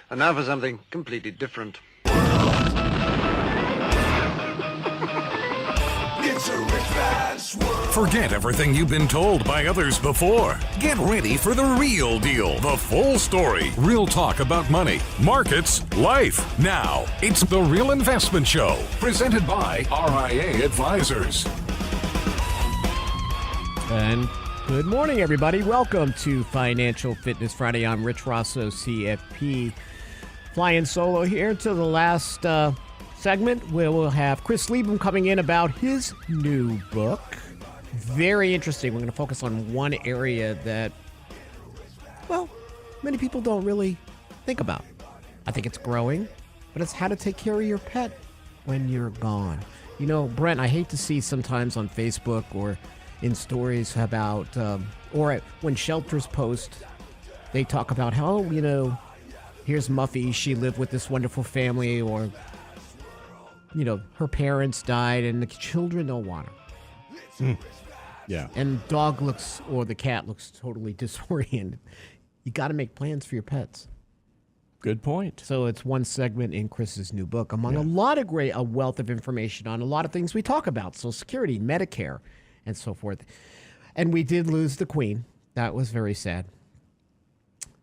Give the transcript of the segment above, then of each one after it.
And now for something completely different. Forget everything you've been told by others before. Get ready for the real deal, the full story, real talk about money, markets, life. Now, it's The Real Investment Show, presented by RIA Advisors. And good morning, everybody. Welcome to Financial Fitness Friday. I'm Rich Rosso, CFP. Flying solo here to the last segment where we'll have Chris Liebum coming in about his new book. Very interesting. We're going to focus on one area that, well, many people don't really think about. I think it's growing, but it's how to take care of your pet when you're gone. You know, Brent, I hate to see sometimes on Facebook or in stories about, or when shelters post, they talk about how, you know, here's Muffy, she lived with this wonderful family, or, you know, her parents died and the children don't want her. Yeah. And the dog looks, or the cat looks totally disoriented. You got to make plans for your pets. Good point. So it's one segment in Chris's new book, among a lot of a wealth of information on a lot of things we talk about, Social Security, Medicare, and so forth. And we did lose the Queen. That was very sad.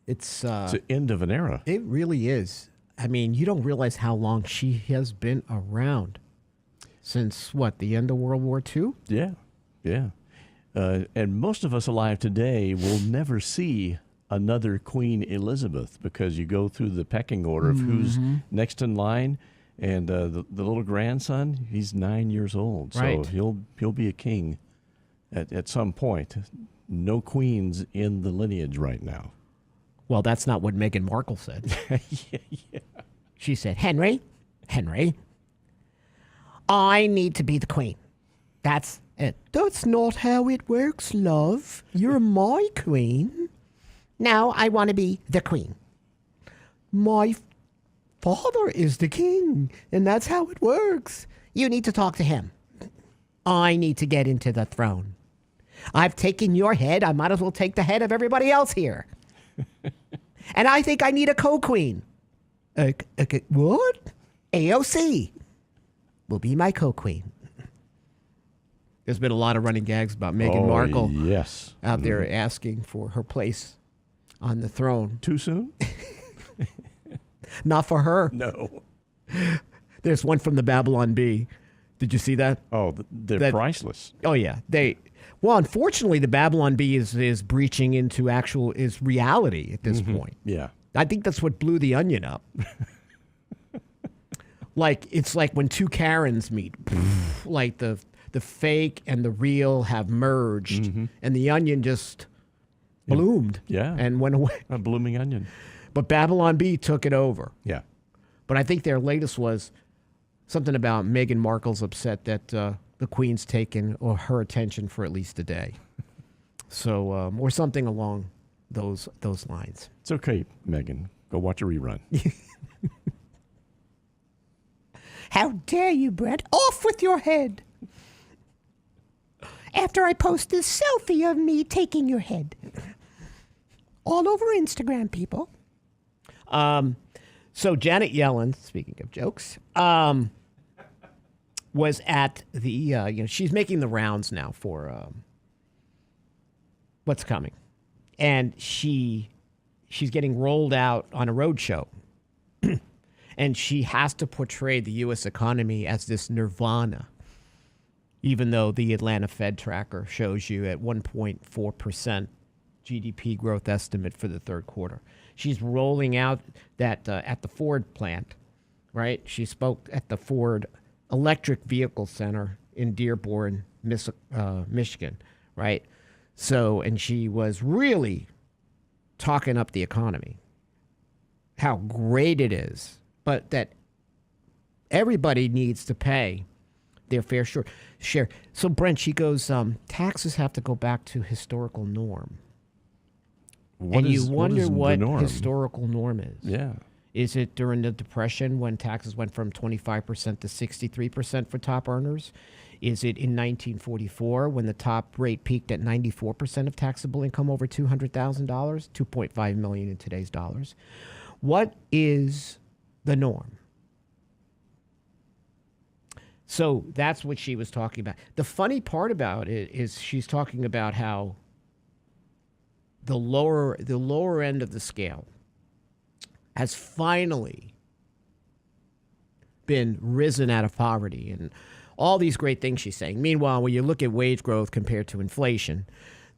It's the end of an era. It really is. I mean, you don't realize how long she has been around. Since, what, the end of World War II? Yeah, yeah. And most of us alive today will never see another Queen Elizabeth because you go through the pecking order of who's next in line. And the little grandson, he's 9 years old. So he'll be a king at some point. No queens in the lineage right now. Well, that's not what Meghan Markle said. Yeah. She said, Henry, I need to be the queen. That's it. That's not how it works, love. You're my queen. Now I want to be the queen. My father is the king, and that's how it works. You need to talk to him. I need to get into the throne. I've taken your head. I might as well take the head of everybody else here. And I think I need a co-queen. What? AOC will be my co-queen. There's been a lot of running gags about Meghan Markle out there asking for her place on the throne. Too soon? Not for her. No. There's one from the Babylon Bee. Did you see that? Oh, they're priceless. Oh, yeah. Well, unfortunately, the Babylon Bee is breaching into is reality at this point. Yeah. I think that's what blew the Onion up. It's like when two Karens meet. Like the fake and the real have merged, and the Onion just bloomed. Yeah. And went away. A blooming onion. But Babylon Bee took it over. Yeah. But I think their latest was something about Meghan Markle's upset that the Queen's taken her attention for at least a day. So, or something along those lines. It's okay, Meghan. Go watch a rerun. How dare you, Brent? Off with your head. After I post this selfie of me taking your head. All over Instagram, people. So Janet Yellen, speaking of jokes, was at the, she's making the rounds now for what's coming. And she's getting rolled out on a roadshow. And she has to portray the U.S. economy as this nirvana, even though the Atlanta Fed tracker shows you at 1.4% GDP growth estimate for the third quarter. She's rolling out that at the Ford plant, right? She spoke at the Ford Electric Vehicle Center in Dearborn, Michigan, right? So, and she was really talking up the economy, how great it is, but that everybody needs to pay their fair share. So, Brent, she goes, taxes have to go back to historical norm. You wonder what historical norm is. Yeah. Is it during the Depression when taxes went from 25% to 63% for top earners? Is it in 1944 when the top rate peaked at 94% of taxable income over $200,000, $2.5 million in today's dollars? What is the norm? So that's what she was talking about. The funny part about it is she's talking about how the lower end of the scale has finally been risen out of poverty and all these great things she's saying. Meanwhile, when you look at wage growth compared to inflation,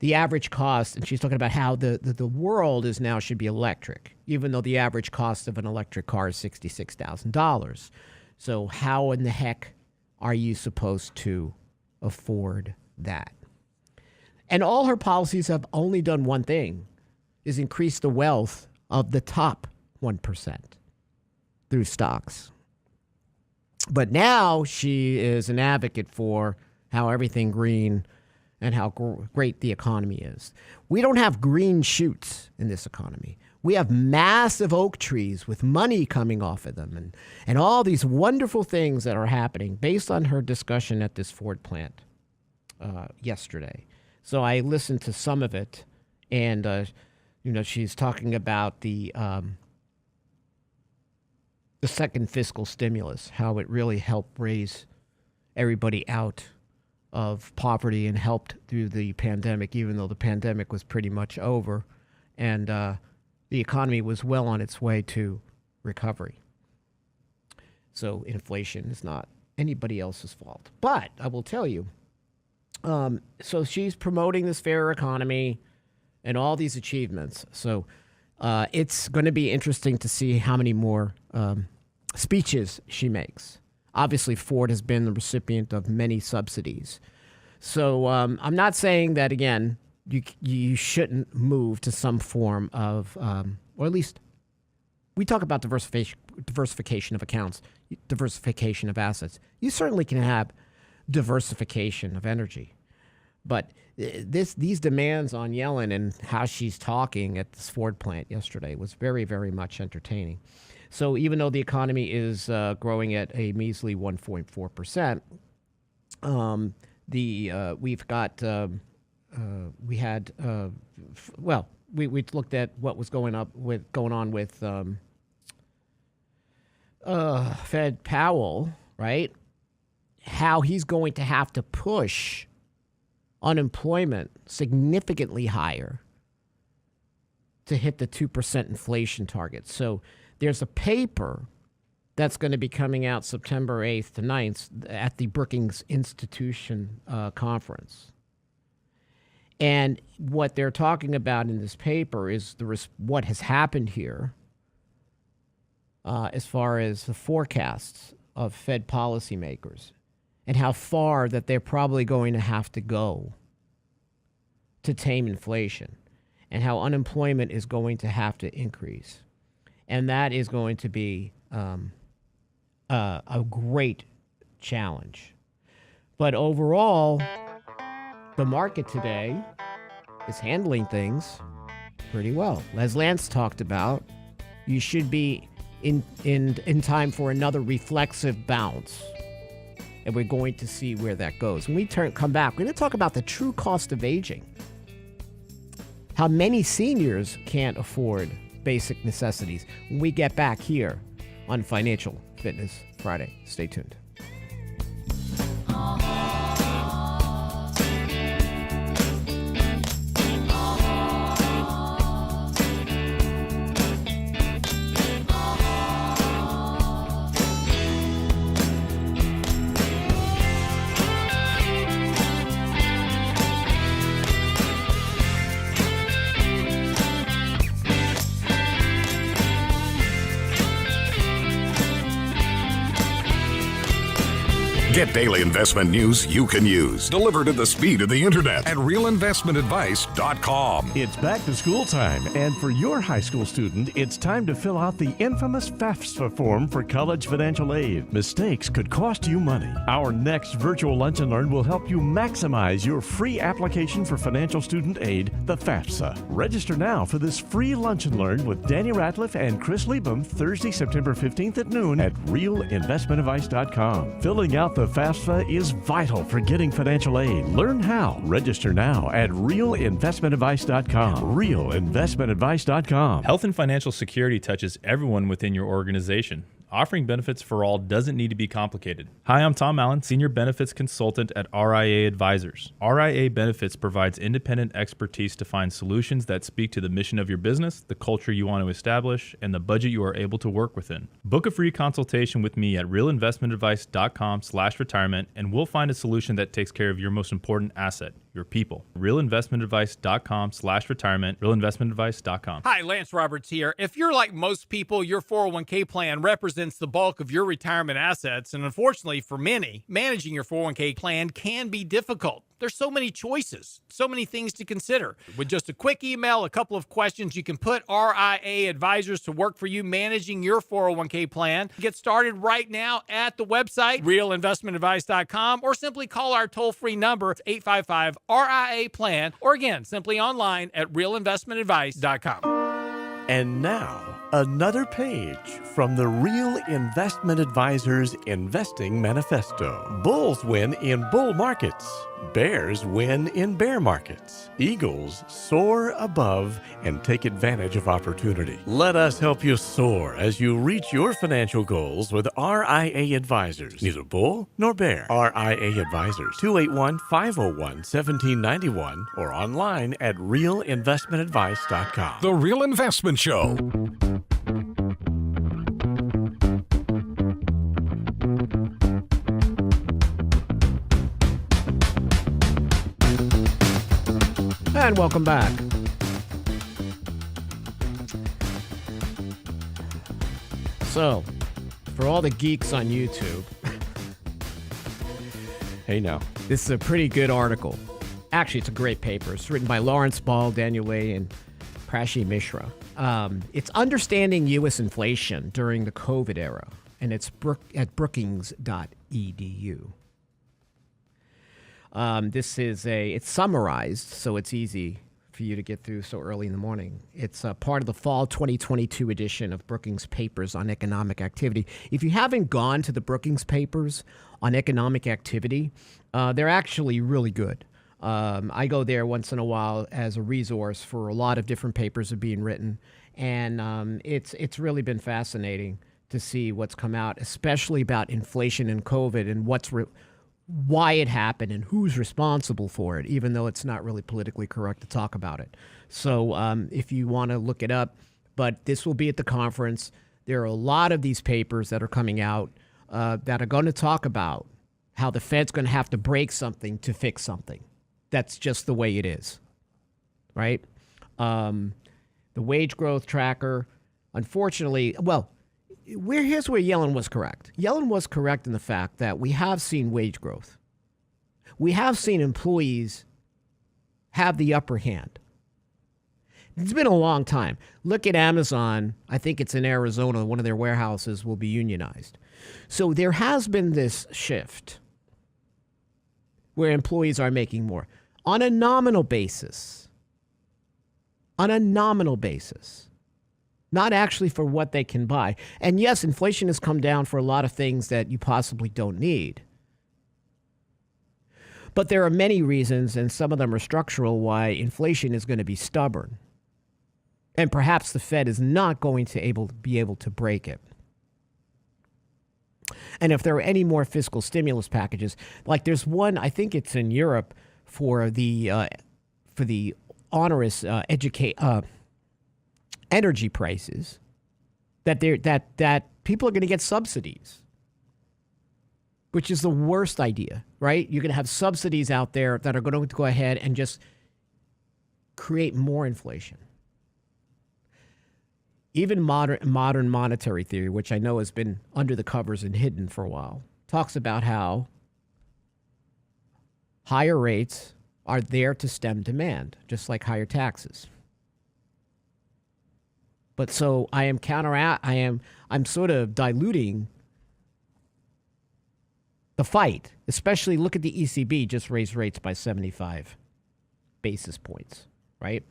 the average cost, and she's talking about how the world is now should be electric, even though the average cost of an electric car is $66,000. So how in the heck are you supposed to afford that? And all her policies have only done one thing, is increase the wealth of the top 1% through stocks. But now she is an advocate for how everything green and how great the economy is. We don't have green shoots in this economy. We have massive oak trees with money coming off of them and all these wonderful things that are happening based on her discussion at this Ford plant yesterday. So I listened to some of it, and she's talking about the second fiscal stimulus, how it really helped raise everybody out of poverty and helped through the pandemic, even though the pandemic was pretty much over, and the economy was well on its way to recovery. So inflation is not anybody else's fault. But I will tell you, so she's promoting this fair economy and all these achievements. So it's going to be interesting to see how many more speeches she makes. Obviously, Ford has been the recipient of many subsidies. So I'm not saying that, again, you shouldn't move to some form of, or at least we talk about diversification of accounts, diversification of assets. You certainly can have diversification of energy. But these demands on Yellen and how she's talking at this Ford plant yesterday was very, very much entertaining. So even though the economy is growing at a measly 1.4%, we looked at what was going on with Fed Powell, right? How he's going to have to push unemployment significantly higher to hit the 2% inflation target. So there's a paper that's going to be coming out September 8th to 9th at the Brookings Institute conference. And what they're talking about in this paper is what has happened here as far as the forecasts of Fed policymakers and how far that they're probably going to have to go to tame inflation and how unemployment is going to have to increase. And that is going to be a great challenge. But overall, the market today is handling things pretty well. As Lance talked about, you should be in time for another reflexive bounce. And we're going to see where that goes. When we come back, we're going to talk about the true cost of aging. How many seniors can't afford basic necessities. When we get back here on Financial Fitness Friday. Stay tuned. Get daily investment news you can use, delivered at the speed of the internet at realinvestmentadvice.com. It's back to school time, and for your high school student, it's time to fill out the infamous FAFSA form for college financial aid. Mistakes could cost you money. Our next virtual Lunch and Learn will help you maximize your free application for financial student aid, the FAFSA. Register now for this free Lunch and Learn with Danny Ratliff and Chris Liebum Thursday, September 15th at noon at realinvestmentadvice.com. Filling out the FAFSA is vital for getting financial aid. Learn how. Register now at realinvestmentadvice.com. Realinvestmentadvice.com. Health and financial security touches everyone within your organization. Offering benefits for all doesn't need to be complicated. Hi, I'm Tom Allen, Senior Benefits Consultant at RIA Advisors. RIA Benefits provides independent expertise to find solutions that speak to the mission of your business, the culture you want to establish, and the budget you are able to work within. Book a free consultation with me at realinvestmentadvice.com/retirement, and we'll find a solution that takes care of your most important asset, your people. realinvestmentadvice.com/retirement, realinvestmentadvice.com. Hi, Lance Roberts here. If you're like most people, your 401k plan represents the bulk of your retirement assets, and unfortunately for many, managing your 401k plan can be difficult. There's so many choices, so many things to consider. With just a quick email, a couple of questions, you can put RIA Advisors to work for you managing your 401k plan. Get started right now at the website, realinvestmentadvice.com, or simply call our toll-free number, 855-RIA-PLAN, or again, simply online at realinvestmentadvice.com. And now, another page from the Real Investment Advisors Investing Manifesto. Bulls win in bull markets. Bears win in bear markets. Eagles soar above and take advantage of opportunity. Let us help you soar as you reach your financial goals with RIA Advisors. Neither bull nor bear. RIA Advisors, 281-501-1791 or online at realinvestmentadvice.com. The Real Investment Show. And welcome back. So, for all the geeks on YouTube, Hey now. this is a pretty good article. Actually, it's a great paper. It's written by Lawrence Ball, Daniel Way, and Prashi Mishra. It's Understanding U.S. Inflation During the COVID Era, and it's at brookings.edu. It's summarized, so it's easy for you to get through so early in the morning. It's part of the fall 2022 edition of Brookings Papers on Economic Activity. If you haven't gone to the Brookings Papers on Economic Activity, they're actually really good. I go there once in a while as a resource for a lot of different papers that are being written, and it's really been fascinating to see what's come out, especially about inflation and COVID and why it happened and who's responsible for it, even though it's not really politically correct to talk about it. So if you want to look it up, but this will be at the conference. There are a lot of these papers that are coming out that are going to talk about how the Fed's going to have to break something to fix something. That's just the way it is, right? The wage growth tracker, unfortunately, here's where Yellen was correct. Yellen was correct in the fact that we have seen wage growth. We have seen employees have the upper hand. It's been a long time. Look at Amazon. I think it's in Arizona. One of their warehouses will be unionized. So there has been this shift where employees are making more on a nominal basis. On a nominal basis. Not actually for what they can buy. And yes, inflation has come down for a lot of things that you possibly don't need. But there are many reasons, and some of them are structural, why inflation is going to be stubborn. And perhaps the Fed is not going to be able to break it. And if there are any more fiscal stimulus packages, like there's one, I think it's in Europe for the onerous energy prices, that people are going to get subsidies, which is the worst idea, right? You're going to have subsidies out there that are going to go ahead and just create more inflation. Even modern monetary theory, which I know has been under the covers and hidden for a while, talks about how higher rates are there to stem demand, just like higher taxes. But so I'm sort of diluting the fight, especially look at the ECB just raised rates by 75 basis points, right?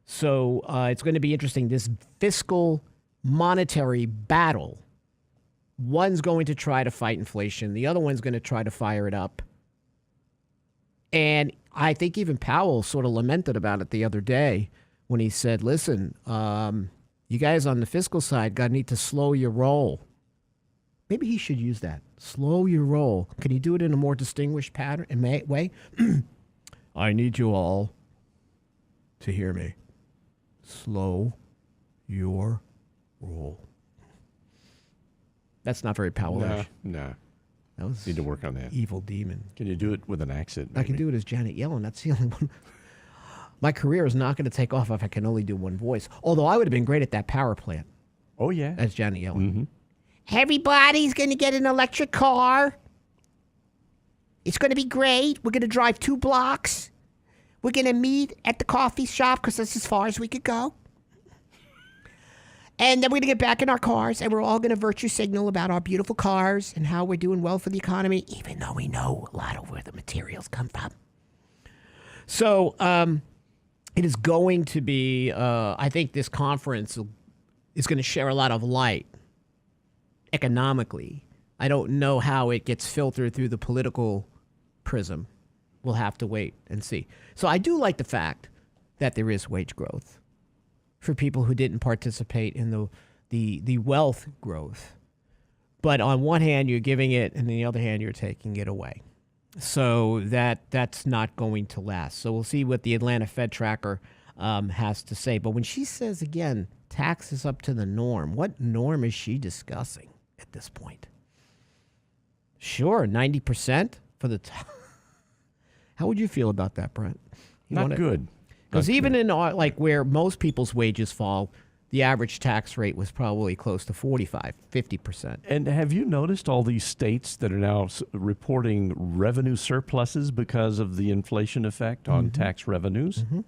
So it's going to be interesting. This fiscal monetary battle, one's going to try to fight inflation. The other one's going to try to fire it up. And I think even Powell sort of lamented about it the other day when he said, listen, you guys on the fiscal side need to slow your roll. Maybe he should use that. Slow your roll. Can he do it in a more distinguished way? I need you all to hear me. Slow your roll. That's not very Powell-ish. No. That was need to work on that. Evil demon. Can you do it with an accent? Maybe? I can do it as Janet Yellen. That's the only one. My career is not going to take off if I can only do one voice. Although I would have been great at that power plant. Oh, yeah. As Janet Yellen. Mm-hmm. Everybody's going to get an electric car. It's going to be great. We're going to drive 2 blocks. We're going to meet at the coffee shop because that's as far as we could go. And then we're going to get back in our cars and we're all going to virtue signal about our beautiful cars and how we're doing well for the economy, even though we know a lot of where the materials come from. So it is going to be, I think this conference is going to share a lot of light economically. I don't know how it gets filtered through the political prism. We'll have to wait and see. So I do like the fact that there is wage growth for people who didn't participate in the wealth growth. But on one hand, you're giving it, and on the other hand, you're taking it away. So that's not going to last. So we'll see what the Atlanta Fed tracker has to say. But when she says, again, taxes up to the norm, what norm is she discussing at this point? Sure, 90% for the top. How would you feel about that, Brent? Not good. Because even in where most people's wages fall, the average tax rate was probably close to 50%. And have you noticed all these states that are now reporting revenue surpluses because of the inflation effect on tax revenues? Mm-hmm.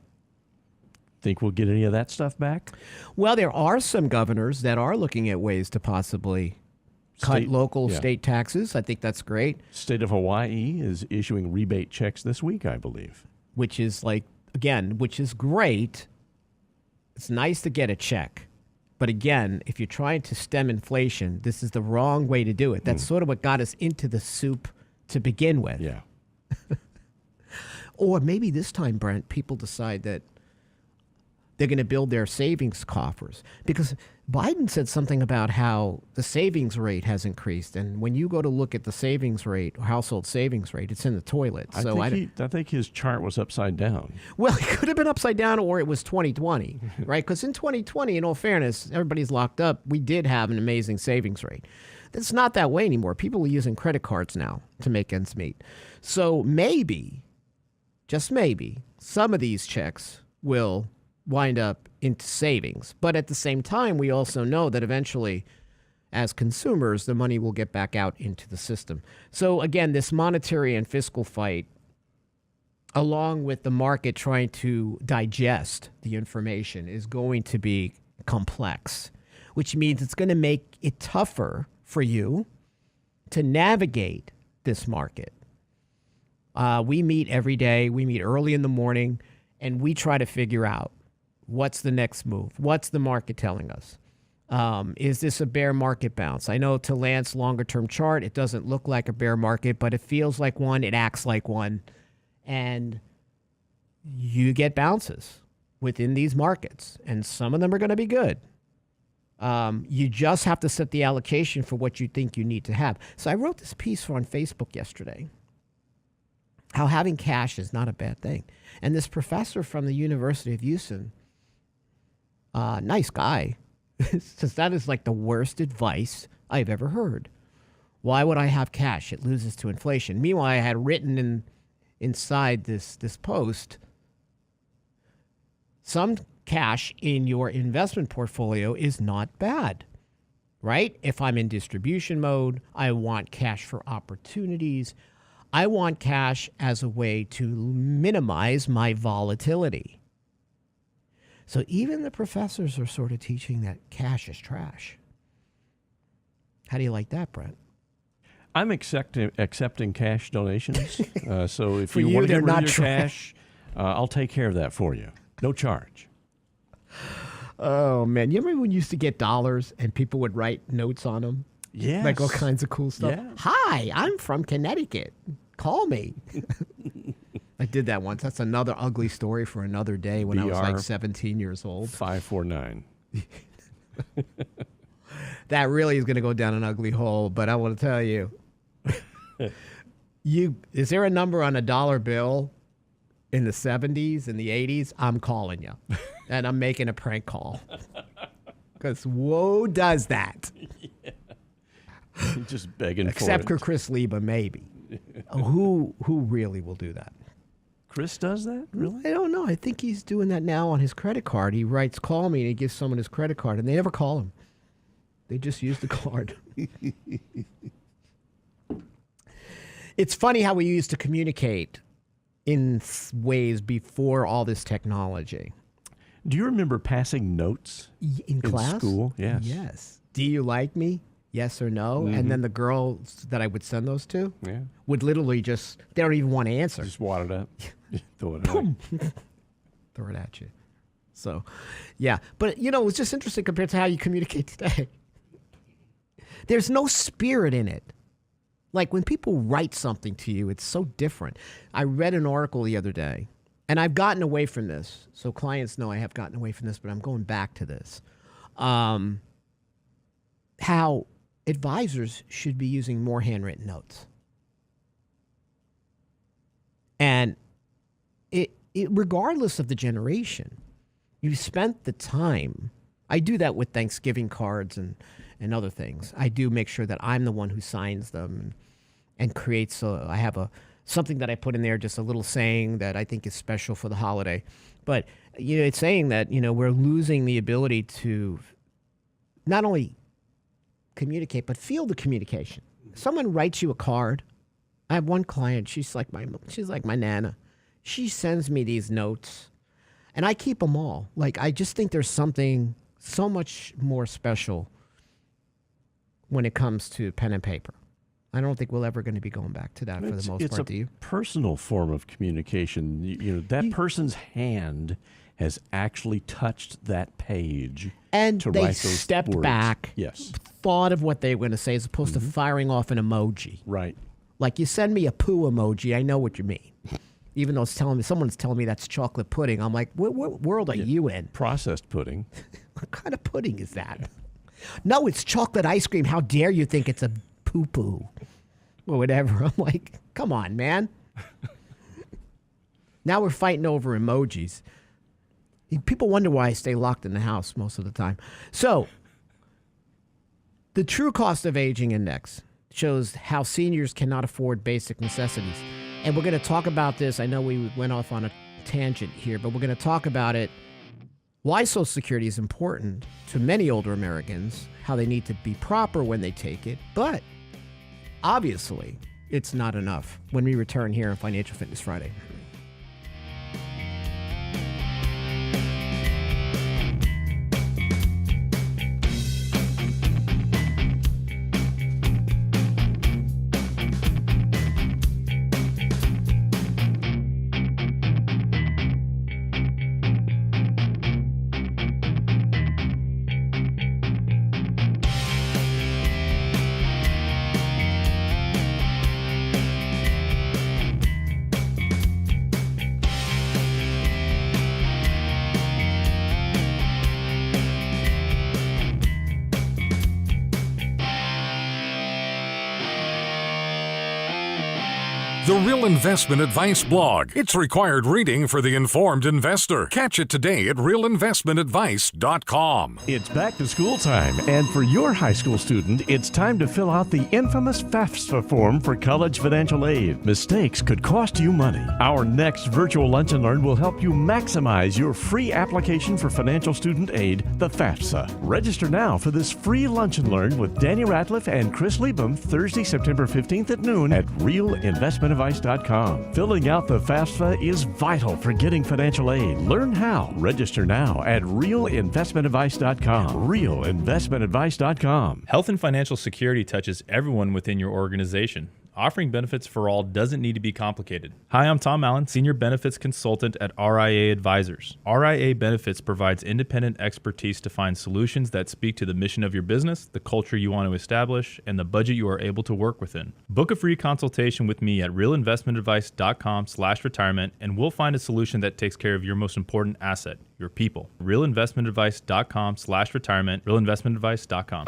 Think we'll get any of that stuff back? Well, there are some governors that are looking at ways to possibly cut local state taxes. I think that's great. State of Hawaii is issuing rebate checks this week, I believe. Which is which is great. It's nice to get a check. But again, if you're trying to stem inflation, this is the wrong way to do it. That's sort of what got us into the soup to begin with. Yeah. Or maybe this time, Brent, people decide that they're going to build their savings coffers. Because Biden said something about how the savings rate has increased. And when you go to look at the savings rate, or household savings rate, it's in the toilet. So I think his chart was upside down. Well, it could have been upside down, or it was 2020, right? Because in 2020, in all fairness, everybody's locked up. We did have an amazing savings rate. It's not that way anymore. People are using credit cards now to make ends meet. So maybe, just maybe, some of these checks will wind up into savings. But at the same time, we also know that eventually, as consumers, the money will get back out into the system. So again, this monetary and fiscal fight, along with the market trying to digest the information, is going to be complex, which means it's going to make it tougher for you to navigate this market. We meet every day. We meet early in the morning, and we try to figure out what's the next move. What's the market telling us? Is this a bear market bounce? I know to Lance longer-term chart, it doesn't look like a bear market, but it feels like one. It acts like one. And you get bounces within these markets, and some of them are going to be good. You just have to set the allocation for what you think you need to have. So I wrote this piece on Facebook yesterday, how having cash is not a bad thing. And this professor from the University of Houston, nice guy, says that is like the worst advice I've ever heard. Why would I have cash? It loses to inflation. Meanwhile, I had written inside this post, some cash in your investment portfolio is not bad, right? If I'm in distribution mode, I want cash for opportunities. I want cash as a way to minimize my volatility. So even the professors are sort of teaching that cash is trash. How do you like that, Brent? I'm accepting cash donations. So if For you you, want to they're get rid not of your cash, I'll take care of that for you. No charge. Oh, man. You remember when you used to get dollars and people would write notes on them? Yes. Like all kinds of cool stuff. Yeah. Hi, I'm from Connecticut. Call me. I did that once. That's another ugly story for another day when I was like 17 years old. 549. That really is going to go down an ugly hole, but I want to tell you, is there a number on a dollar bill in the 70s and the 80s? I'm calling you, and I'm making a prank call. Because whoa does that. Yeah. Just begging Except for for Chris Liebum, maybe. Who really will do that? Chris does that? Really? I don't know. I think he's doing that now on his credit card. He writes, call me, and he gives someone his credit card, and they never call him. They just use the card. It's funny how we used to communicate in ways before all this technology. Do you remember passing notes in class? School? Yes. Yes. Do you like me? Yes or no? Mm-hmm. And then the girls that I would send those to Yeah. would literally just, they don't even want to answer. Just wad it up. Throw it away. Throw it at you. So, yeah. But, you know, it was just interesting compared to how you communicate today. There's no spirit in it. Like when people write something to you, it's so different. I read an article the other day, and I've gotten away from this. So clients know I have gotten away from this, but I'm going back to this. How advisors should be using more handwritten notes. And it regardless of the generation, you spent the time. I do that with Thanksgiving cards and other things. I do make sure that I'm the one who signs them and creates I have something that I put in there, just a little saying that I think is special for the holiday. But, you know, it's saying that, you know, we're losing the ability to not only communicate, but feel the communication. Someone writes you a card. I have one client, she's like my nana. She sends me these notes, and I keep them all. Like, I just think there's something so much more special when it comes to pen and paper. I don't think we're ever going to be going back to that for the most part, do you? It's a personal form of communication. You know, that person's hand has actually touched that page and to they write those stepped words. back, Yes. thought of what they were going to say as opposed to firing off an emoji. Right. Like, you send me a poo emoji, I know what you mean. Even though someone's telling me that's chocolate pudding, I'm like, what world are you in? Processed pudding. What kind of pudding is that? No, it's chocolate ice cream. How dare you think it's a poo-poo or whatever. I'm like, come on, man. Now we're fighting over emojis. People wonder why I stay locked in the house most of the time. So, the True Cost of Aging Index shows how seniors cannot afford basic necessities. And we're going to talk about this. I know we went off on a tangent here, but we're going to talk about it. Why Social Security is important to many older Americans, how they need to be proper when they take it, but obviously it's not enough. When we return here on Financial Fitness Friday. Real Investment Advice blog. It's required reading for the informed investor. Catch it today at realinvestmentadvice.com. It's back to school time, and for your high school student, it's time to fill out the infamous FAFSA form for college financial aid. Mistakes could cost you money. Our next virtual Lunch and Learn will help you maximize your free application for financial student aid, the FAFSA. Register now for this free Lunch and Learn with Danny Ratliff and Chris Liebum Thursday, September 15th at noon at realinvestmentadvice.com. Filling out the FAFSA is vital for getting financial aid. Learn how. Register now at realinvestmentadvice.com. Realinvestmentadvice.com. Health and financial security touches everyone within your organization. Offering benefits for all doesn't need to be complicated. Hi, I'm Tom Allen, Senior Benefits Consultant at RIA Advisors. RIA Benefits provides independent expertise to find solutions that speak to the mission of your business, the culture you want to establish, and the budget you are able to work within. Book a free consultation with me at realinvestmentadvice.com/retirement, and we'll find a solution that takes care of your most important asset, your people. realinvestmentadvice.com/retirement, realinvestmentadvice.com.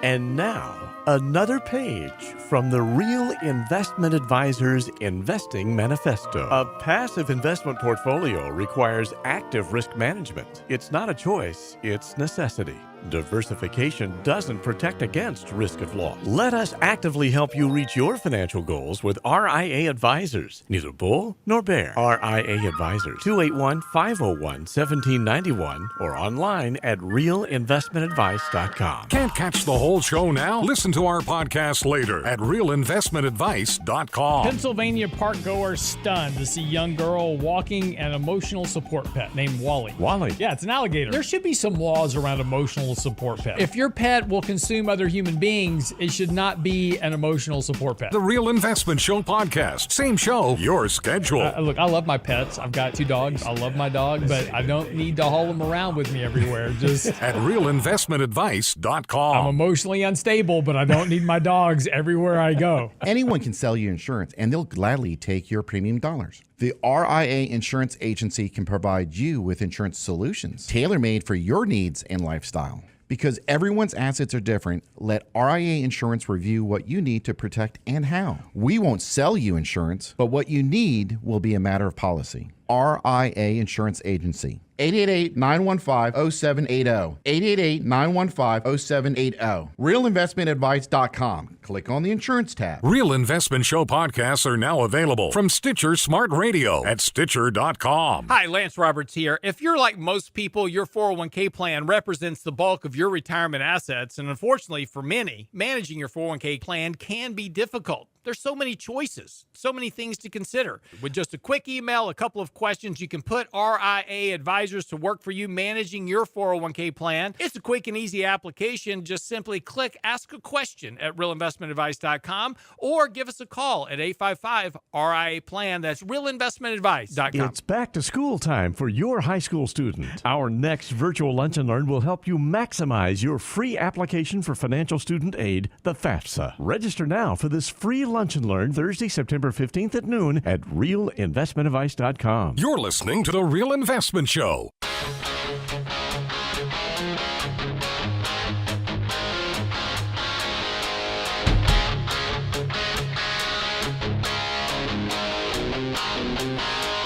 And now, another page from the Real Investment Advisors Investing Manifesto. A passive investment portfolio requires active risk management. It's not a choice, it's necessity. Diversification doesn't protect against risk of loss. Let us actively help you reach your financial goals with RIA Advisors. Neither bull nor bear. RIA Advisors, 281-501-1791 or online at realinvestmentadvice.com. Can't catch the whole show now? Listen to our podcast later at realinvestmentadvice.com. Pennsylvania park goers stunned to see young girl walking an emotional support pet named Wally. Wally? Yeah, it's an alligator. There should be some laws around emotional support pet. If your pet will consume other human beings, it should not be an emotional support pet. The Real Investment Show podcast. Same show, your schedule. Look, I love my pets. I've got 2 dogs. I love my dog, but I don't need to haul them around with me everywhere. Just at realinvestmentadvice.com. I'm emotionally unstable, but I don't need my dogs everywhere I go. Anyone can sell you insurance, and they'll gladly take your premium dollars. The RIA Insurance Agency can provide you with insurance solutions tailor-made for your needs and lifestyle. Because everyone's assets are different, let RIA Insurance review what you need to protect and how. We won't sell you insurance, but what you need will be a matter of policy. RIA Insurance Agency. 888-915-0780. 888-915-0780. RealInvestmentAdvice.com. Click on the insurance tab. Real Investment Show podcasts are now available from Stitcher Smart Radio at Stitcher.com. Hi, Lance Roberts here. If you're like most people, your 401k plan represents the bulk of your retirement assets, and unfortunately for many, managing your 401k plan can be difficult. There's so many choices, so many things to consider. With just a quick email, a couple of questions, you can put RIA Advisors to work for you managing your 401k plan. It's a quick and easy application. Just simply click Ask a Question at realinvestmentadvice.com or give us a call at 855-RIA-PLAN. That's realinvestmentadvice.com. It's back to school time for your high school student. Our next virtual Lunch and Learn will help you maximize your free application for financial student aid, the FAFSA. Register now for this free Lunch and Learn Thursday, September 15th at noon at realinvestmentadvice.com. You're listening to The Real Investment Show.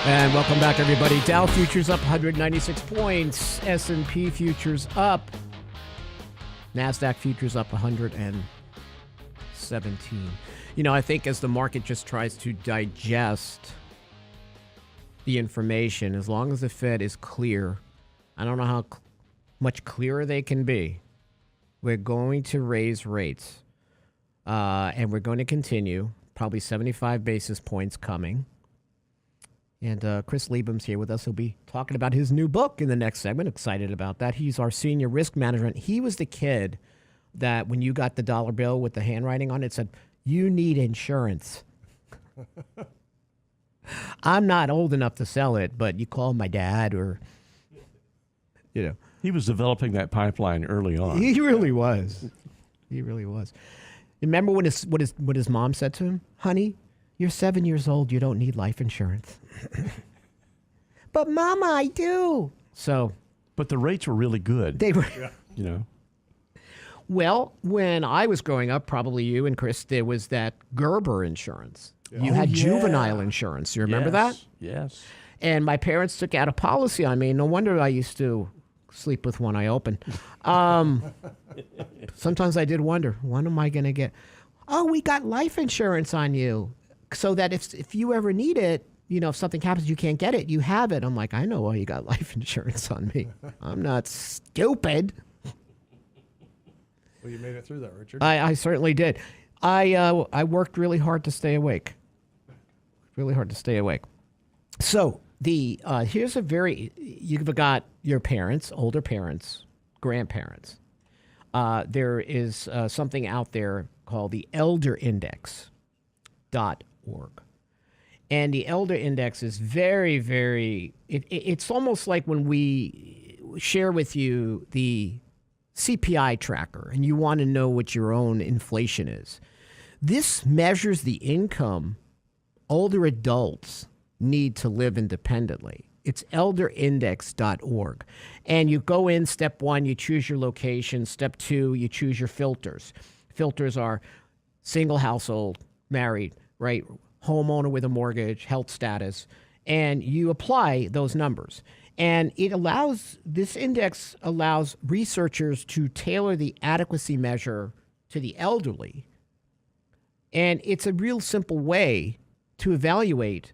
And welcome back, everybody. Dow futures up 196 points. S&P futures up. NASDAQ futures up 117. You know, I think as the market just tries to digest the information, as long as the Fed is clear, I don't know how much clearer they can be. We're going to raise rates. And we're going to continue. Probably 75 basis points coming. And Chris Liebum's here with us. He'll be talking about his new book in the next segment. Excited about that. He's our senior risk management. He was the kid that when you got the dollar bill with the handwriting on it, it said, "You need insurance." I'm not old enough to sell it, but you call my dad or, you know. He was developing that pipeline early on. He really was. He really was. Remember what his mom said to him? "Honey, you're 7 years old. You don't need life insurance." "But Mama, I do." So, but the rates were really good. They were, you know. Well, when I was growing up, probably you and Chris, there was that Gerber Insurance. You had juvenile insurance. You remember that? Yes. And my parents took out a policy on me. No wonder I used to sleep with one eye open. Sometimes I did wonder, when am I going to get? Oh, we got life insurance on you, so that if you ever need it, if something happens, you can't get it. You have it. I'm like, I know why you got life insurance on me. I'm not stupid. Well, you made it through that, Richard. I certainly did. I worked really hard to stay awake. Really hard to stay awake. So here's you've got your parents, older parents, grandparents. There is something out there called the elderindex.org. And the Elder Index is very, very, it's almost like when we share with you the CPI tracker and you want to know what your own inflation is. This measures the income older adults need to live independently. It's elderindex.org. And you go in, step 1, you choose your location. Step 2, you choose your filters. Filters are single household, married, right? Homeowner with a mortgage, health status, and you apply those numbers. And this index allows researchers to tailor the adequacy measure to the elderly. And it's a real simple way to evaluate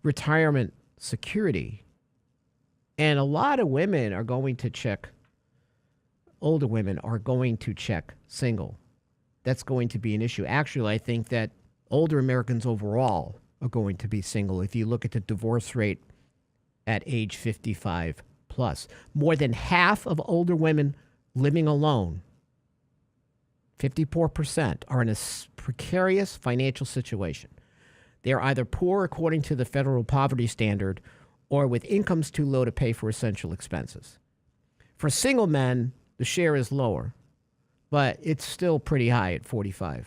retirement security. And a lot of women are going to check, older women are going to check single. That's going to be an issue. Actually, I think that older Americans overall are going to be single. If you look at the divorce rate at age 55 plus, more than half of older women living alone, 54%, are in a precarious financial situation. They're either poor according to the federal poverty standard or with incomes too low to pay for essential expenses. For single men, the share is lower, but it's still pretty high at 45%.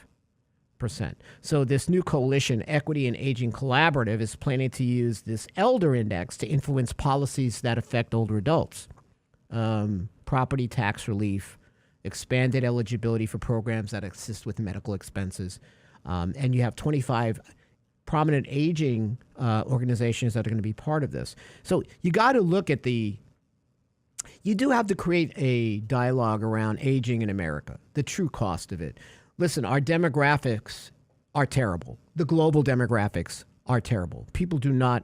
So this new coalition, Equity and Aging Collaborative, is planning to use this Elder Index to influence policies that affect older adults. Property tax relief, expanded eligibility for programs that assist with medical expenses. And you have 25 prominent aging organizations that are going to be part of this. So you got to look at you do have to create a dialogue around aging in America, the true cost of it. Listen, our demographics are terrible. The global demographics are terrible. People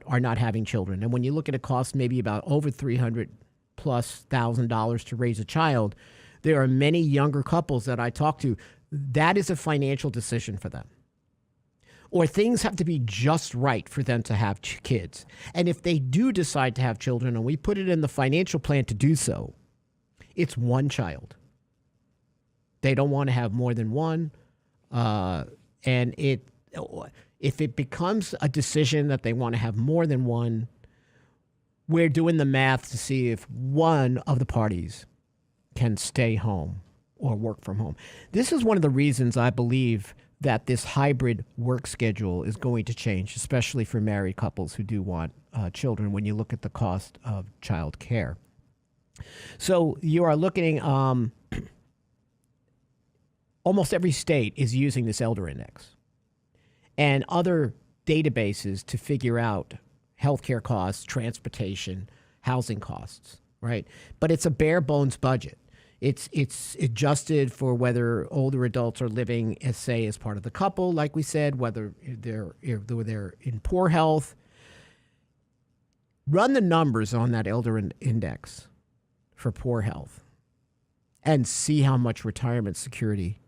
are not having children. And when you look at a cost maybe about over $300,000+ to raise a child, there are many younger couples that I talk to. That is a financial decision for them. Or things have to be just right for them to have kids. And if they do decide to have children, and we put it in the financial plan to do so, it's one child. They don't want to have more than one. And if it becomes a decision that they want to have more than one, we're doing the math to see if one of the parties can stay home or work from home. This is one of the reasons I believe that this hybrid work schedule is going to change, especially for married couples who do want children when you look at the cost of child care. So you are looking, almost every state is using this Elder Index and other databases to figure out healthcare costs, transportation, housing costs, right? But it's a bare bones budget. It's adjusted for whether older adults are living, as part of the couple, like we said, whether they're in poor health. Run the numbers on that Elder Index for poor health and see how much retirement security,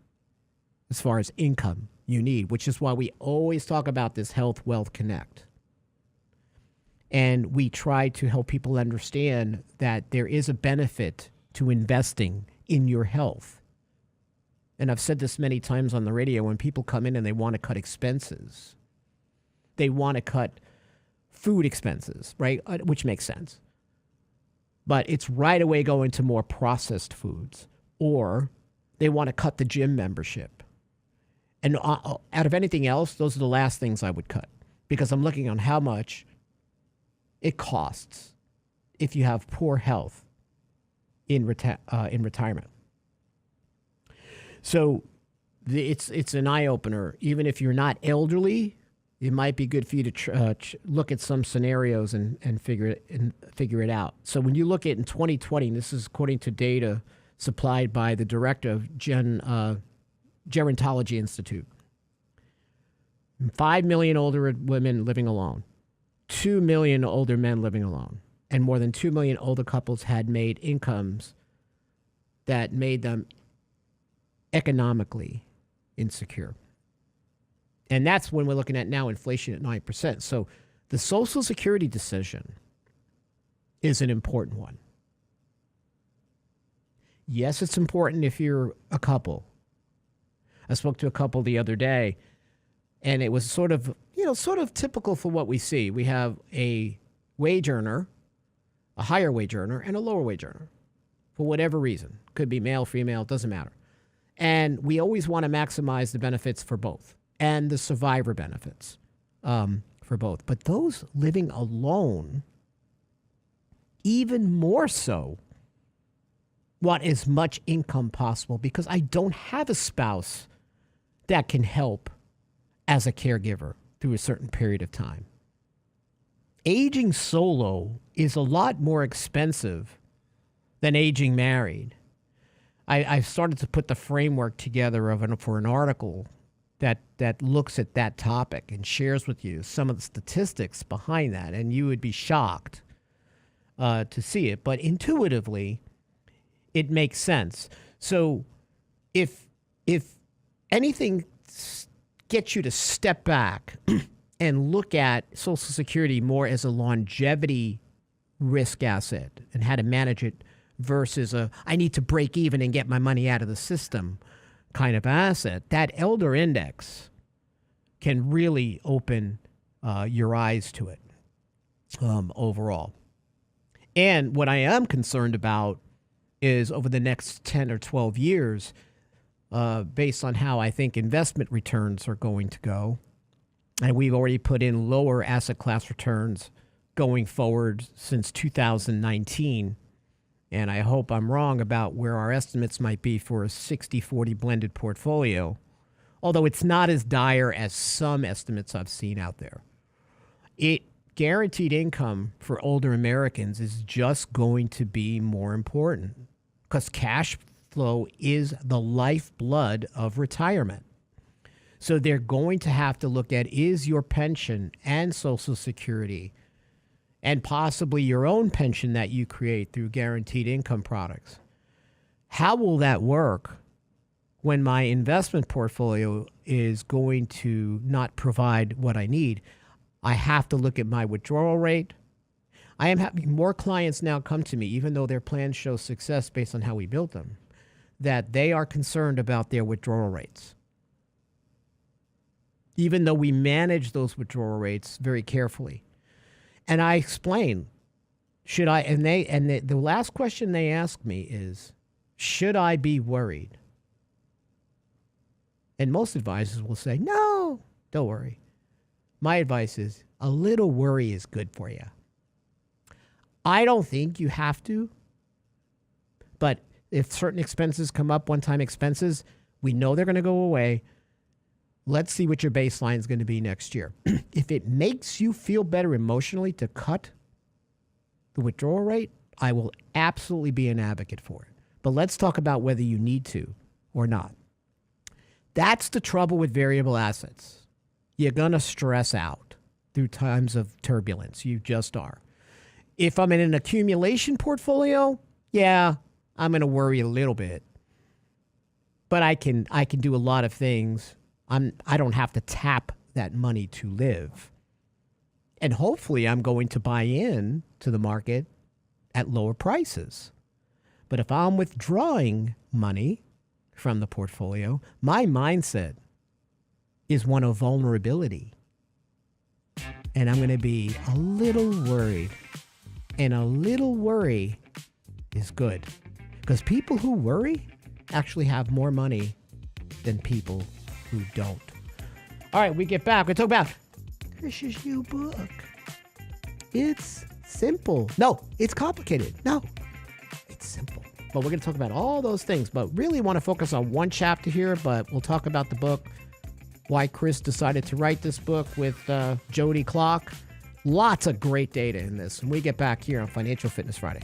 as far as income, you need, which is why we always talk about this Health Wealth Connect. And we try to help people understand that there is a benefit to investing in your health. And I've said this many times on the radio, when people come in and they want to cut expenses, they want to cut food expenses, right? Which makes sense. But it's right away going to more processed foods, or they want to cut the gym membership. And out of anything else, those are the last things I would cut, because I'm looking on how much it costs if you have poor health in retirement. So it's an eye-opener. Even if you're not elderly, it might be good for you to look at some scenarios and figure it out. So when you look at in 2020, and this is according to data supplied by the director of Gerontology Institute, 5 million older women living alone, 2 million older men living alone, and more than 2 million older couples had made incomes that made them economically insecure. And that's when we're looking at now inflation at 9%. So the Social Security decision is an important one. Yes, it's important if you're a couple. I spoke to a couple the other day, and it was sort of typical for what we see. We have a wage earner, a higher wage earner, and a lower wage earner for whatever reason. Could be male, female, doesn't matter. And we always want to maximize the benefits for both and the survivor benefits for both. But those living alone, even more so, want as much income possible because I don't have a spouse that can help as a caregiver through a certain period of time. Aging solo is a lot more expensive than aging married. I've started to put the framework together for an article that looks at that topic and shares with you some of the statistics behind that, and you would be shocked to see it. But intuitively, it makes sense. So if anything gets you to step back and look at Social Security more as a longevity risk asset and how to manage it versus I need to break even and get my money out of the system kind of asset, that elder index can really open your eyes to it overall. And what I am concerned about is over the next 10 or 12 years, based on how I think investment returns are going to go, and we've already put in lower asset class returns going forward since 2019, and I hope I'm wrong about where our estimates might be for a 60-40 blended portfolio, although it's not as dire as some estimates I've seen out there. Guaranteed income for older Americans is just going to be more important because cash flow is the lifeblood of retirement. So they're going to have to look at, is your pension and Social Security and possibly your own pension that you create through guaranteed income products, how will that work when my investment portfolio is going to not provide what I need? I have to look at my withdrawal rate. I am having more clients now come to me, even though their plans show success based on how we built them, that they are concerned about their withdrawal rates. Even though we manage those withdrawal rates very carefully. And I explain, should I, the last question they ask me is, should I be worried? And most advisors will say, no, don't worry. My advice is a little worry is good for you. I don't think you have to, but if certain expenses come up, one-time expenses, we know they're going to go away. Let's see what your baseline is going to be next year. If it makes you feel better emotionally to cut the withdrawal rate, I will absolutely be an advocate for it. But let's talk about whether you need to or not. That's the trouble with variable assets. You're going to stress out through times of turbulence. You just are. If I'm in an accumulation portfolio, yeah, I'm going to worry a little bit. But I can do a lot of things. I don't have to tap that money to live. And hopefully I'm going to buy in to the market at lower prices. But if I'm withdrawing money from the portfolio, my mindset is one of vulnerability. And I'm going to be a little worried. And a little worry is good. Because people who worry actually have more money than people who don't. All right, we get back. We talk about Krish's new book. It's simple. No, it's complicated. No, it's simple. But we're going to talk about all those things. But really want to focus on one chapter here. But we'll talk about the book why Chris decided to write this book with Jody Clark. Lots of great data in this. When we get back here on Financial Fitness Friday.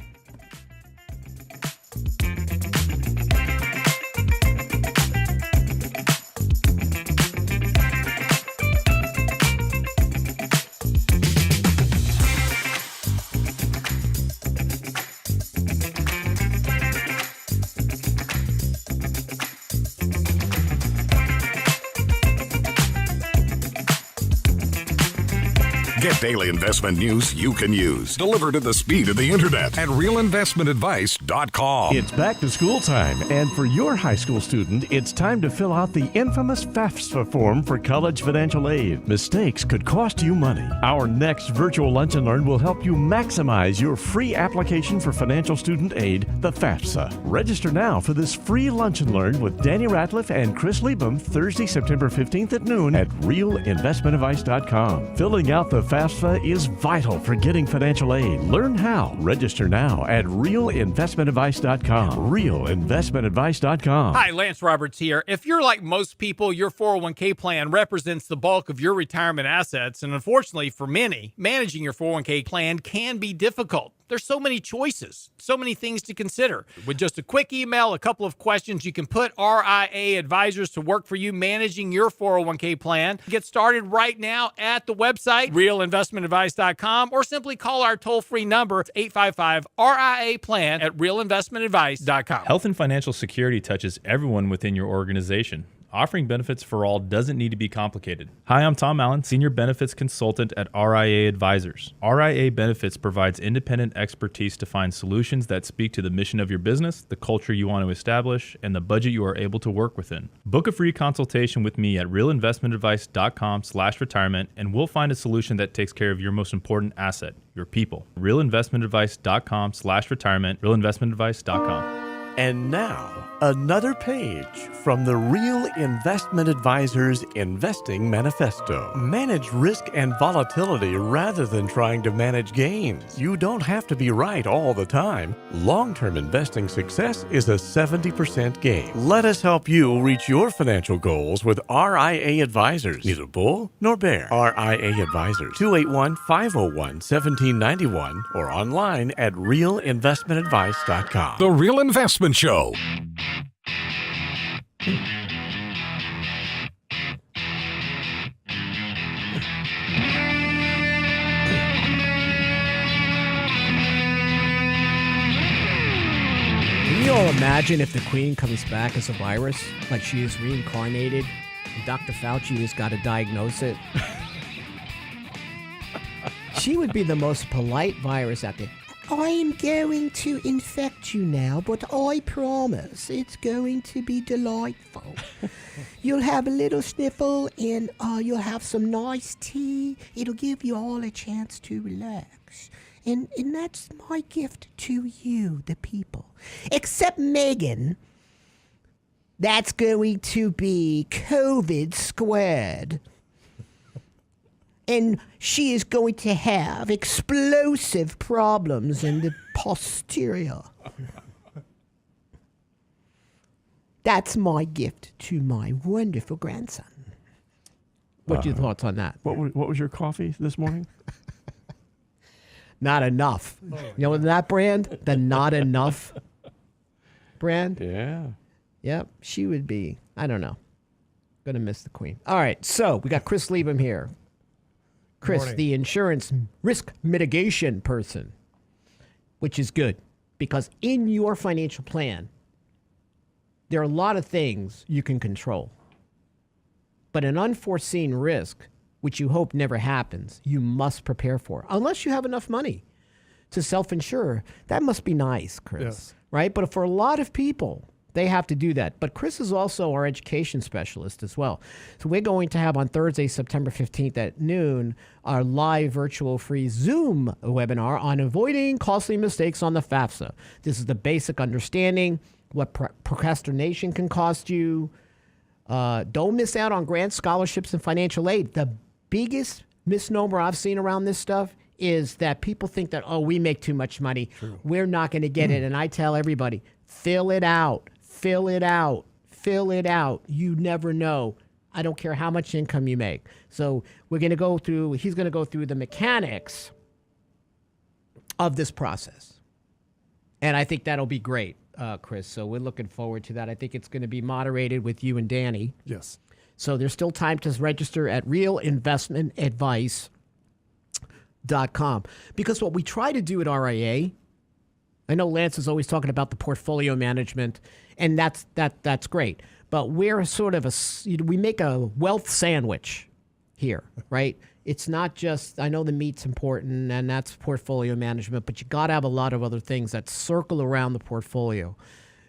Get daily investment news you can use, delivered at the speed of the internet at realinvestmentadvice.com. It's back to school time, and for your high school student, it's time to fill out the infamous FAFSA form for college financial aid. Mistakes could cost you money. Our next virtual lunch and learn will help you maximize your free application for financial student aid, the FAFSA. Register now for this free lunch and learn with Danny Ratliff and Chris Liebum Thursday, September 15th at noon at realinvestmentadvice.com. Filling out the FAFSA is vital for getting financial aid. Learn how. Register now at realinvestmentadvice.com. Realinvestmentadvice.com. Hi, Lance Roberts here. If you're like most people, your 401k plan represents the bulk of your retirement assets, and unfortunately for many, managing your 401k plan can be difficult. There's so many choices, so many things to consider. With just a quick email, a couple of questions, you can put RIA advisors to work for you managing your 401k plan. Get started right now at the website, realinvestmentadvice.com, or simply call our toll-free number, 855-RIA-PLAN at realinvestmentadvice.com. Health and financial security touches everyone within your organization. Offering benefits for all doesn't need to be complicated. Hi, I'm Tom Allen, Senior Benefits Consultant at RIA Advisors. RIA Benefits provides independent expertise to find solutions that speak to the mission of your business, the culture you want to establish, and the budget you are able to work within. Book a free consultation with me at realinvestmentadvice.com/retirement, and we'll find a solution that takes care of your most important asset, your people. realinvestmentadvice.com/retirement, realinvestmentadvice.com. And now, another page from the Real Investment Advisors Investing Manifesto. Manage risk and volatility rather than trying to manage gains. You don't have to be right all the time. Long-term investing success is a 70% gain. Let us help you reach your financial goals with RIA Advisors. Neither bull nor bear. RIA Advisors, 281-501-1791 or online at realinvestmentadvice.com. The Real Investment Show. Can you all imagine if the Queen comes back as a virus, like she is reincarnated, and Dr. Fauci has got to diagnose it? She would be the most polite virus out there. I'm going to infect you now, but I promise it's going to be delightful. You'll have a little sniffle and you'll have some nice tea. It'll give you all a chance to relax. And that's my gift to you, the people. Except Meghan. That's going to be COVID squared. And she is going to have explosive problems in the posterior. That's my gift to my wonderful grandson. What's your thoughts on that? What was your coffee this morning? Not enough. You know that brand? The Not Enough brand? Yeah. Yep, she would be, I don't know. Gonna miss the Queen. All right, so we got Chris Liebum here. Chris, the insurance risk mitigation person, which is good because in your financial plan, there are a lot of things you can control. But an unforeseen risk, which you hope never happens, you must prepare for. Unless you have enough money to self-insure. That must be nice, Chris. Yes. Right? But for a lot of people, they have to do that. But Chris is also our education specialist as well. So we're going to have on Thursday, September 15th at noon, our live virtual free Zoom webinar on avoiding costly mistakes on the FAFSA. This is the basic understanding, what procrastination can cost you. Don't miss out on grants, scholarships, and financial aid. The biggest misnomer I've seen around this stuff is that people think that, oh, we make too much money. True. We're not going to get it. And I tell everybody, fill it out. Fill it out. Fill it out. You never know. I don't care how much income you make. So he's going to go through the mechanics of this process. And I think that'll be great, Chris. So we're looking forward to that. I think it's going to be moderated with you and Danny. Yes. So there's still time to register at realinvestmentadvice.com. Because what we try to do at RIA, I know Lance is always talking about the portfolio management, and that's great. But we're sort of we make a wealth sandwich here, right? It's not just, I know the meat's important, and that's portfolio management, but you got to have a lot of other things that circle around the portfolio.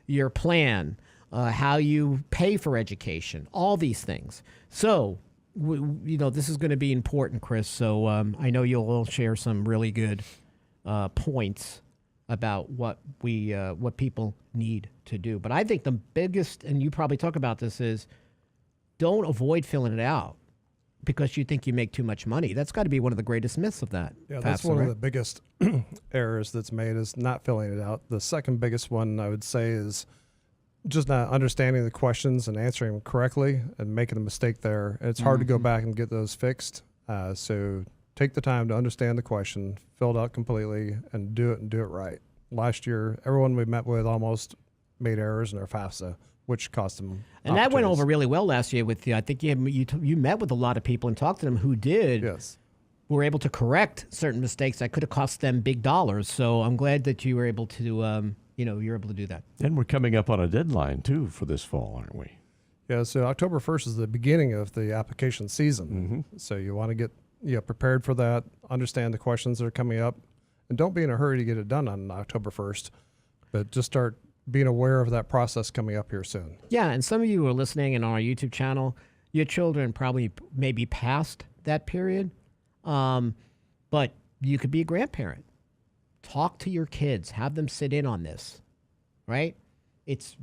Your plan, how you pay for education, all these things. So, this is going to be important, Chris. So I know you'll all share some really good points about what people need to do. But I think the biggest, and you probably talk about this, is don't avoid filling it out because you think you make too much money. That's got to be one of the greatest myths of that. Yeah, that's one of the biggest errors that's made, is not filling it out. The second biggest one, I would say, is just not understanding the questions and answering them correctly and making a mistake there. And it's hard to go back and get those fixed. So take the time to understand the question, fill it out completely, and do it right. Last year, everyone we met with almost made errors in their FAFSA, which cost them. And that went over really well last year with you. I think you met with a lot of people and talked to them who did. Yes. Were able to correct certain mistakes that could have cost them big dollars. So I'm glad that you were able to, you're able to do that. And we're coming up on a deadline, too, for this fall, aren't we? Yeah, so October 1st is the beginning of the application season. So you want to get prepared for that, understand the questions that are coming up, and don't be in a hurry to get it done on October 1st, but just start being aware of that process coming up here soon. Yeah, and some of you who are listening and on our YouTube channel, your children probably may be past that period, but you could be a grandparent. Talk to your kids. Have them sit in on this, right? It's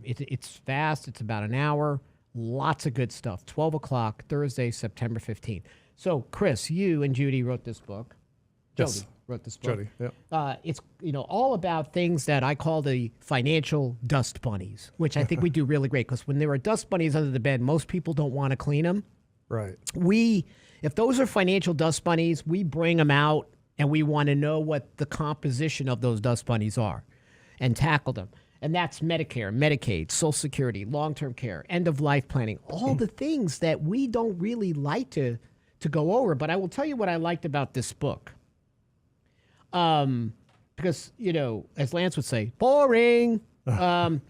fast. It's about an hour. Lots of good stuff. 12 o'clock, Thursday, September 15th. So, Chris, you and Judy wrote this book. Yes. Jody wrote this book. Jody, yeah. It's all about things that I call the financial dust bunnies, which I think we do really great, because when there are dust bunnies under the bed, most people don't want to clean them. Right. If those are financial dust bunnies, we bring them out and we want to know what the composition of those dust bunnies are and tackle them. And that's Medicare, Medicaid, Social Security, long-term care, end-of-life planning, all the things that we don't really like to go over. But I will tell you what I liked about this book. Because, as Lance would say, boring. But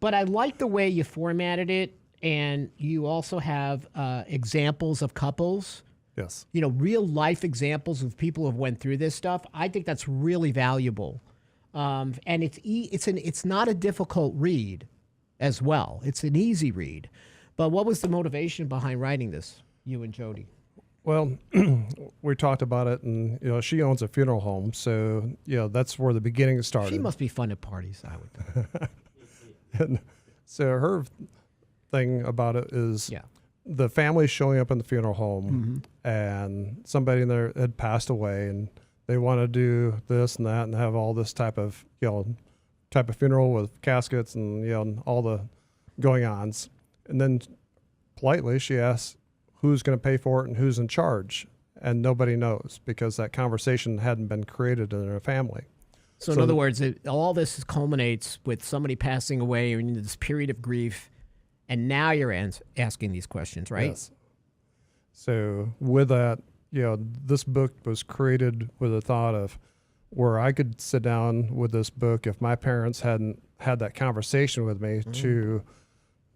I like the way you formatted it, and you also have examples of couples. Yes. Real life examples of people who have went through this stuff. I think that's really valuable. And it's not a difficult read as well. It's an easy read. But what was the motivation behind writing this, you and Jody? Well, we talked about it, and she owns a funeral home, so that's where the beginning started. She must be fun at parties, I would think. And so her thing about it is the family showing up in the funeral home, and somebody in there had passed away, and they want to do this and that and have all this type of funeral with caskets and all the going-ons. And then politely she asks who's going to pay for it and who's in charge, and nobody knows because that conversation hadn't been created in their family. So in other words, all this culminates with somebody passing away or in this period of grief, and now you're asking these questions, right? Yes. So with that, this book was created with a thought of where I could sit down with this book if my parents hadn't had that conversation with me to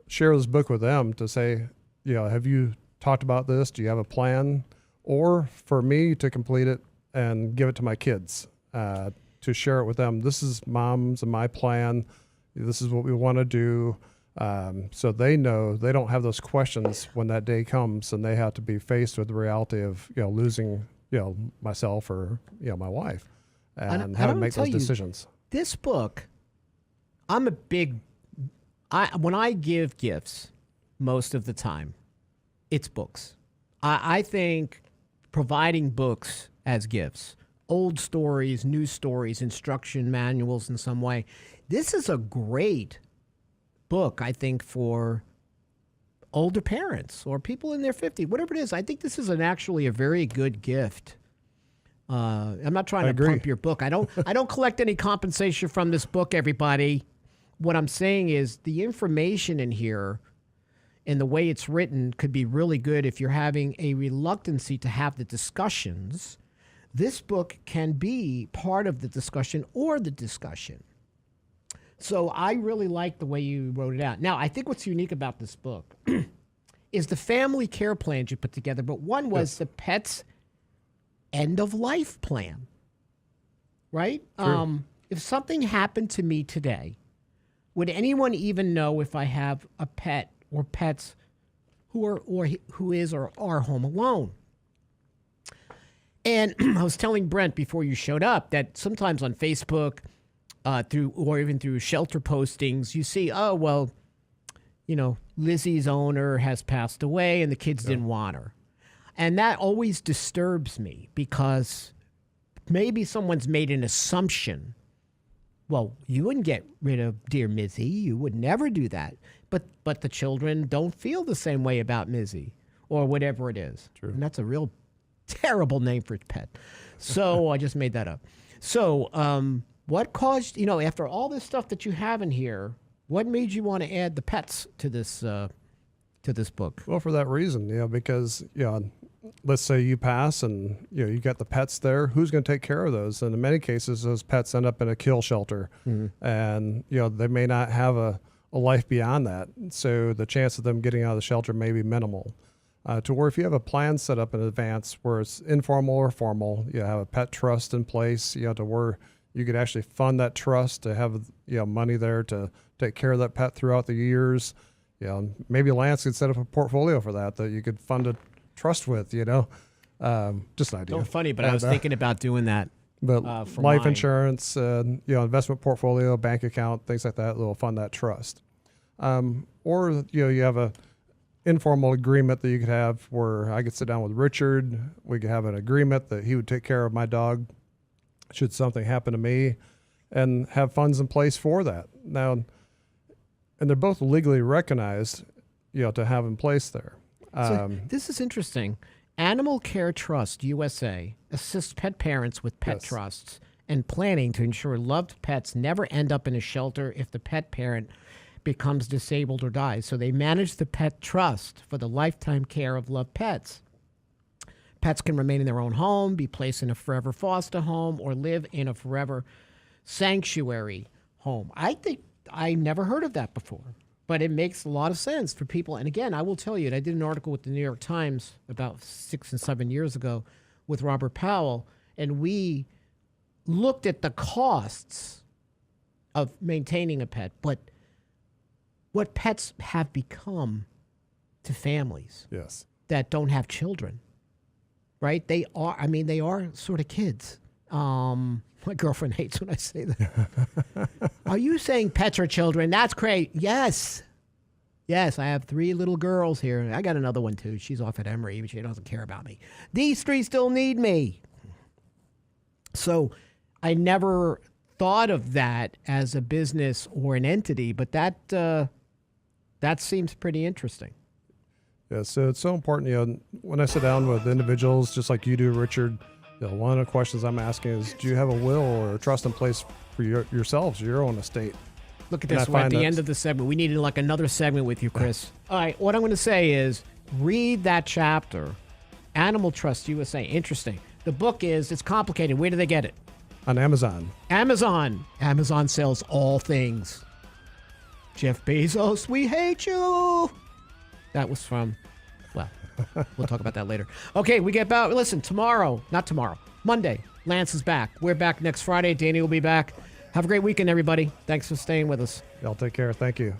share this book with them, to say, have you talked about this? Do you have a plan? Or for me to complete it and give it to my kids, to share it with them. This is Mom's and my plan. This is what we want to do. So they know they don't have those questions when that day comes and they have to be faced with the reality of, losing, myself or, my wife and having to make those decisions. This book, when I give gifts most of the time, it's books. I think providing books as gifts, old stories, new stories, instruction manuals in some way, this is a great book, I think, for older parents or people in their 50s, whatever it is. I think this is actually a very good gift. I'm not trying to pump your book. I don't collect any compensation from this book, everybody. What I'm saying is the information in here and the way it's written could be really good if you're having a reluctancy to have the discussions. This book can be part of the discussion or the discussion. So I really like the way you wrote it out. Now, I think what's unique about this book is the family care plans you put together, but one was the pet's end-of-life plan, right? If something happened to me today, would anyone even know if I have a pet or pets who is or are home alone? And I was telling Brent before you showed up that sometimes on Facebook, even through shelter postings, you see, oh, well, Lizzie's owner has passed away and the kids didn't want her. And that always disturbs me because maybe someone's made an assumption. Well, you wouldn't get rid of dear Mizzy. You would never do that. But the children don't feel the same way about Mizzy or whatever it is. True. And that's a real terrible name for a pet. So I just made that up. So what caused, after all this stuff that you have in here, what made you want to add the pets to this book? Well, for that reason, because, let's say you pass and, you got the pets there. Who's going to take care of those? And in many cases, those pets end up in a kill shelter. Mm-hmm. And, they may not have a life beyond that. So the chance of them getting out of the shelter may be minimal. To where if you have a plan set up in advance where it's informal or formal, you have a pet trust in place, to where you could actually fund that trust to have, money there to take care of that pet throughout the years. Maybe Lance could set up a portfolio for that you could fund a trust with, just an idea. So funny, but I was thinking about doing that. But life insurance, investment portfolio, bank account, things like that will fund that trust. Or, you have a informal agreement that you could have where I could sit down with Richard. We could have an agreement that he would take care of my dog should something happen to me and have funds in place for that. Now, and they're both legally recognized, to have in place there. So this is interesting. Animal Care Trust USA assists pet parents with pet trusts and planning to ensure loved pets never end up in a shelter if the pet parent becomes disabled or dies. So they manage the pet trust for the lifetime care of loved pets. Pets can remain in their own home, be placed in a forever foster home, or live in a forever sanctuary home. I think I never heard of that before, but it makes a lot of sense for people. And again, I will tell you, I did an article with the New York Times about 6 and 7 years ago with Robert Powell, and we looked at the costs of maintaining a pet, but what pets have become to families that don't have children, right? They are sort of kids. My girlfriend hates when I say that. Are you saying pets are children? That's great. Yes. Yes, I have 3 little girls here. I got another one, too. She's off at Emory, but she doesn't care about me. These 3 still need me. So I never thought of that as a business or an entity, but that seems pretty interesting. Yeah, so it's so important, when I sit down with individuals, just like you do, Richard, one of the questions I'm asking is, do you have a will or a trust in place for yourselves, your own estate? Look at this. We're at the end of the segment. We needed like another segment with you, Chris. All right, what I'm going to say is read that chapter, Animal Trust USA. Interesting. The book it's complicated. Where do they get it? On Amazon. Amazon sells all things. Jeff Bezos, we hate you. That was from, we'll talk about that later. Okay, listen, Monday, Lance is back. We're back next Friday. Danny will be back. Have a great weekend, everybody. Thanks for staying with us. Y'all take care. Thank you.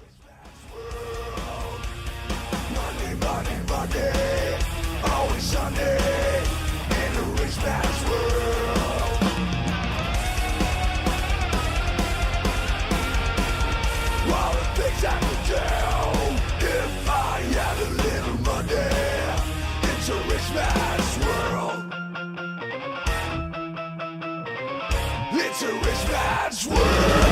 Monday, always Sunday, in the rich man's world. All the things I could do if I had a little money. It's a rich man's world. It's a rich man's world.